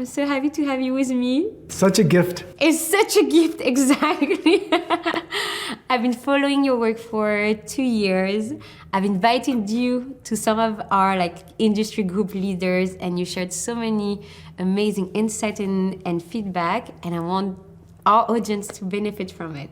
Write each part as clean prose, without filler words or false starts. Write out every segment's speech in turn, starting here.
I'm so happy to have you with me. Such a gift. It's such a gift, exactly. I've been following your work for 2 years. I've invited you to some of our industry group leaders, and you shared so many amazing insights and feedback, and I want our audience to benefit from it.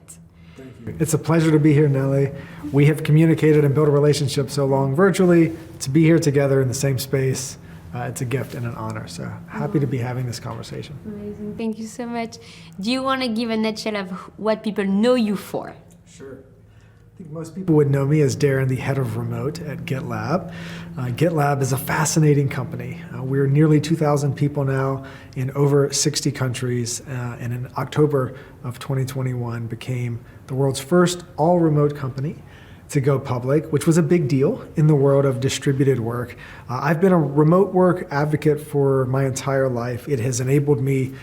Thank you. It's a pleasure to be here, Nelly. We have communicated and built a relationship so long virtually. To be here together in the same space, it's a gift and an honor. So happy to be having this conversation. Amazing. Thank you so much. Do you want to give a nutshell of what people know you for? Sure. I think most people would know me as Darren, the head of remote at GitLab. GitLab is a fascinating company. We're nearly 2,000 people now in over 60 countries, and in October of 2021 became the world's first all-remote company to go public, which was a big deal in the world of distributed work. I've been a remote work advocate for my entire life. It has enabled me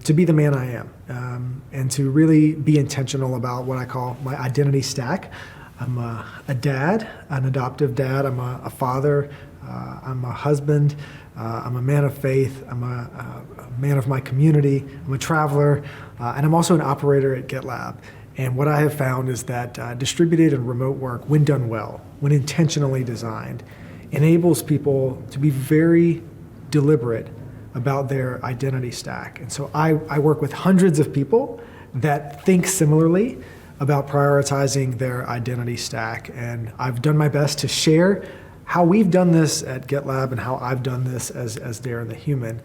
to be the man I am and to really be intentional about what I call my identity stack. I'm a dad, an adoptive dad. I'm a father. I'm a husband. I'm a man of faith. I'm a man of my community. I'm a traveler. And I'm also an operator at GitLab. And what I have found is that distributed and remote work, when done well, when intentionally designed, enables people to be very deliberate about their identity stack. And so I work with hundreds of people that think similarly about prioritizing their identity stack. And I've done my best to share how we've done this at GitLab and how I've done this as Darren the human.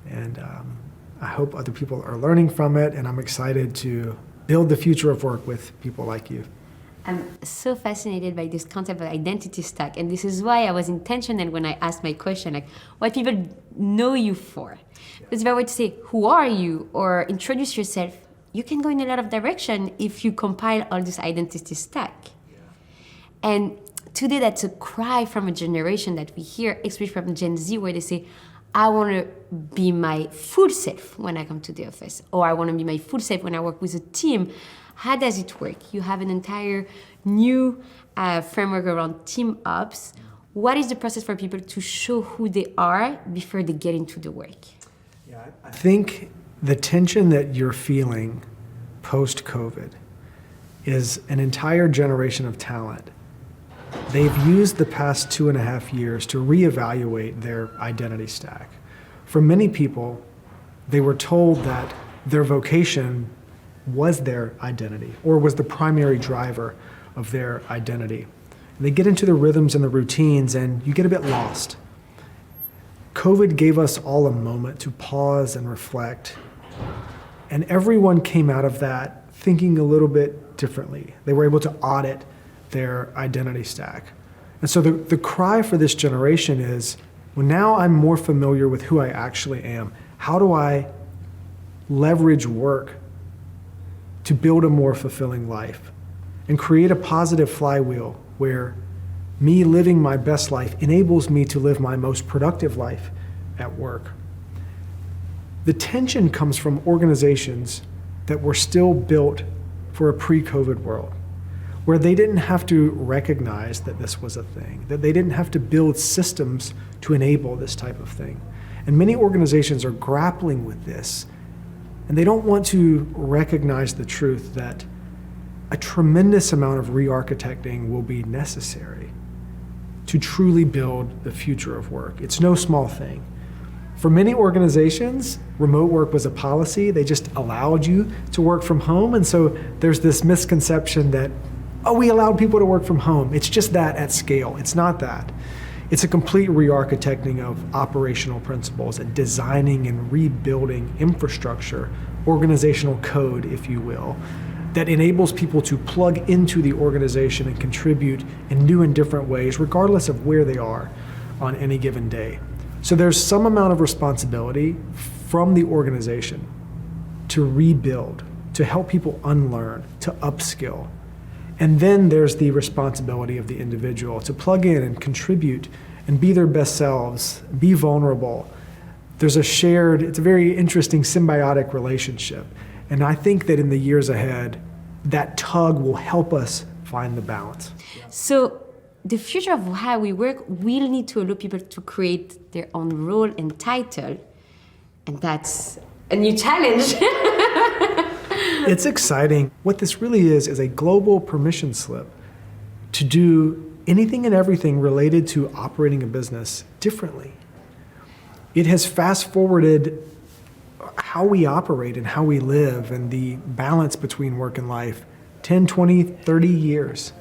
And I hope other people are learning from it, and I'm excited to build the future of work with people like you. I'm so fascinated by this concept of identity stack, and this is why I was intentional when I asked my question, what people know you for. Because if I were to say, who are you, or introduce yourself, you can go in a lot of direction if you compile all this identity stack. Yeah. And today that's a cry from a generation that we hear, especially from Gen Z, where they say, I want to be my full self when I come to the office, or I want to be my full self when I work with a team. How does it work? You have an entire new framework around team ops. What is the process for people to show who they are before they get into the work? Yeah, I think the tension that you're feeling post-COVID is an entire generation of talent. They've used the past 2.5 years to reevaluate their identity stack. For many people, they were told that their vocation was their identity or was the primary driver of their identity. And they get into the rhythms and the routines, and you get a bit lost. COVID gave us all a moment to pause and reflect, and everyone came out of that thinking a little bit differently. They were able to audit their identity stack. And so the cry for this generation is, well, now I'm more familiar with who I actually am. How do I leverage work to build a more fulfilling life and create a positive flywheel where me living my best life enables me to live my most productive life at work? The tension comes from organizations that were still built for a pre-COVID world, where they didn't have to recognize that this was a thing, that they didn't have to build systems to enable this type of thing. And many organizations are grappling with this, and they don't want to recognize the truth that a tremendous amount of re-architecting will be necessary to truly build the future of work. It's no small thing. For many organizations, remote work was a policy. They just allowed you to work from home, and so there's this misconception that, oh, we allowed people to work from home. It's just that at scale. It's not that. It's a complete re-architecting of operational principles and designing and rebuilding infrastructure, organizational code, if you will, that enables people to plug into the organization and contribute in new and different ways, regardless of where they are on any given day. So there's some amount of responsibility from the organization to rebuild, to help people unlearn, to upskill. And then there's the responsibility of the individual to plug in and contribute and be their best selves, be vulnerable. There's it's a very interesting symbiotic relationship. And I think that in the years ahead, that tug will help us find the balance. So the future of how we work will need to allow people to create their own role and title And that's a new challenge. It's exciting. What this really is a global permission slip to do anything and everything related to operating a business differently. It has fast forwarded how we operate and how we live and the balance between work and life 10, 20, 30 years.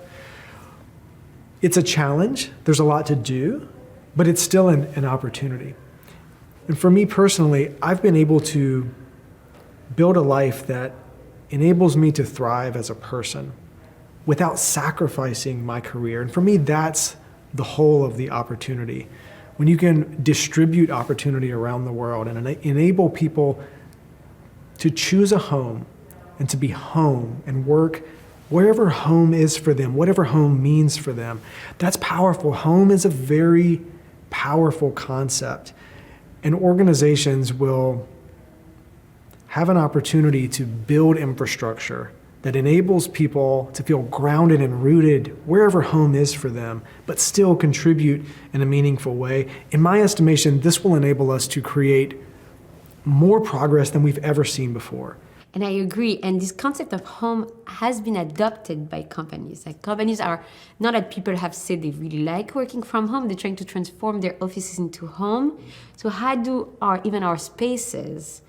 It's a challenge. There's a lot to do, but it's still an opportunity. And for me personally, I've been able to build a life that enables me to thrive as a person without sacrificing my career. And for me, that's the whole of the opportunity. When you can distribute opportunity around the world and enable people to choose a home and to be home and work wherever home is for them, whatever home means for them, that's powerful. Home is a very powerful concept. And organizations will have an opportunity to build infrastructure that enables people to feel grounded and rooted wherever home is for them, but still contribute in a meaningful way. In my estimation, this will enable us to create more progress than we've ever seen before. And I agree. And this concept of home has been adopted by companies. Like companies are not that people have said they really like working from home. They're trying to transform their offices into home. So how do even our spaces,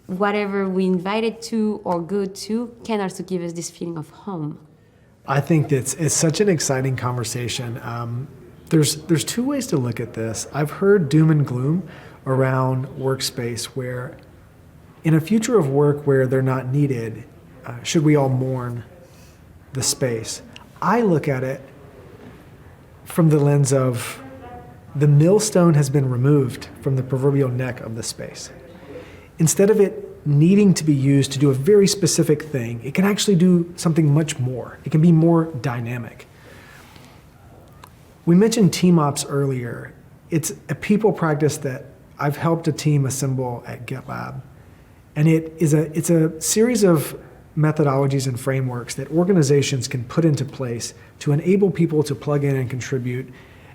whatever we invited to or go to, can also give us this feeling of home? I think it's such an exciting conversation. There's two ways to look at this. I've heard doom and gloom around workspace where in a future of work where they're not needed, should we all mourn the space? I look at it from the lens of the millstone has been removed from the proverbial neck of the space. Instead of it needing to be used to do a very specific thing, it can actually do something much more. It can be more dynamic. We mentioned team ops earlier. It's a people practice that I've helped a team assemble at GitLab. And it's a series of methodologies and frameworks that organizations can put into place to enable people to plug in and contribute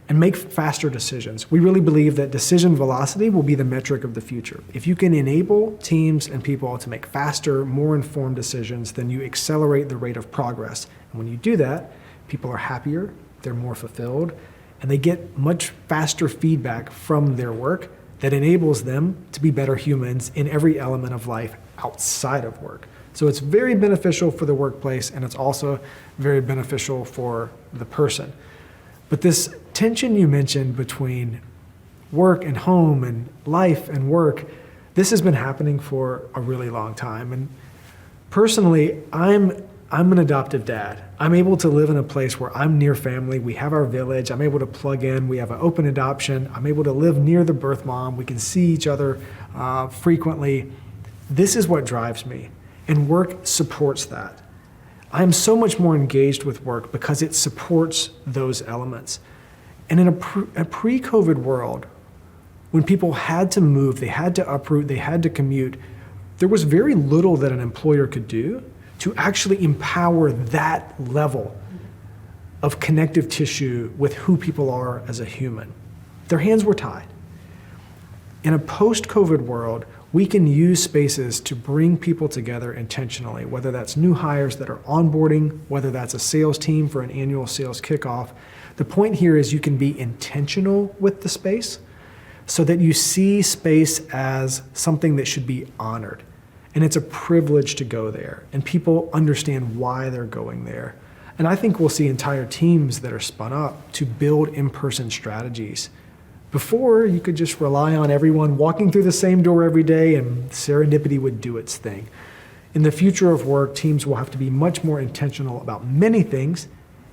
and make faster decisions. We really believe that decision velocity will be the metric of the future. If you can enable teams and people to make faster, more informed decisions, then you accelerate the rate of progress. And when you do that, people are happier, they're more fulfilled, and they get much faster feedback from their work that enables them to be better humans in every element of life outside of work. So it's very beneficial for the workplace, and it's also very beneficial for the person. But this tension you mentioned between work and home and life and work, this has been happening for a really long time. And personally, I'm an adoptive dad. I'm able to live in a place where I'm near family. We have our village. I'm able to plug in. We have an open adoption. I'm able to live near the birth mom. We can see each other frequently. This is what drives me. And work supports that. I'm so much more engaged with work because it supports those elements. And in a pre-COVID world, when people had to move, they had to uproot, they had to commute, there was very little that an employer could do to actually empower that level of connective tissue with who people are as a human. Their hands were tied. In a post-COVID world, we can use spaces to bring people together intentionally, whether that's new hires that are onboarding, whether that's a sales team for an annual sales kickoff. The point here is you can be intentional with the space so that you see space as something that should be honored. And it's a privilege to go there, and people understand why they're going there. And I think we'll see entire teams that are spun up to build in-person strategies. Before, you could just rely on everyone walking through the same door every day and serendipity would do its thing. In the future of work, teams will have to be much more intentional about many things,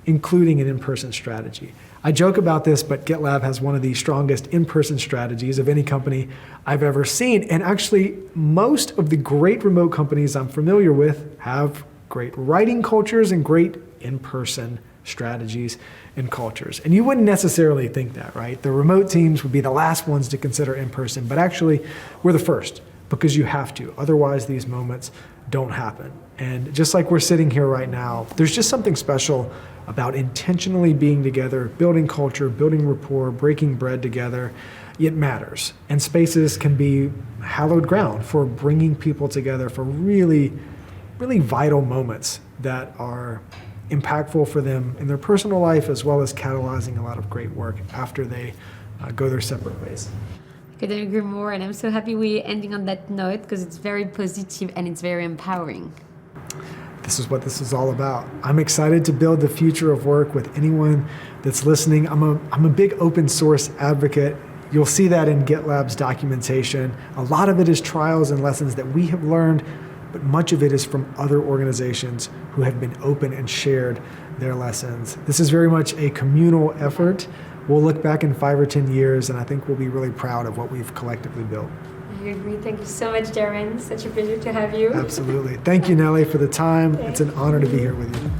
including an in-person strategy. I joke about this, but GitLab has one of the strongest in-person strategies of any company I've ever seen. And actually, most of the great remote companies I'm familiar with have great writing cultures and great in-person strategies and cultures. And you wouldn't necessarily think that, right? The remote teams would be the last ones to consider in-person, but actually, we're the first because you have to. Otherwise, these moments don't happen. And just like we're sitting here right now, there's just something special about intentionally being together, building culture, building rapport, breaking bread together. it matters. And spaces can be hallowed ground for bringing people together for really, really vital moments that are impactful for them in their personal life, as well as catalyzing a lot of great work after they go their separate ways. I couldn't agree more, and I'm so happy we're ending on that note because it's very positive and it's very empowering. This is what this is all about. I'm excited to build the future of work with anyone that's listening. I'm a big open source advocate. You'll see that in GitLab's documentation. A lot of it is trials and lessons that we have learned, but much of it is from other organizations who have been open and shared their lessons. This is very much a communal effort. We'll look back in 5 or 10 years, and I think we'll be really proud of what we've collectively built. I agree. Thank you so much, Darren. Such a pleasure to have you. Absolutely. Thank you, Nellie, for the time. It's an honor to be here with you.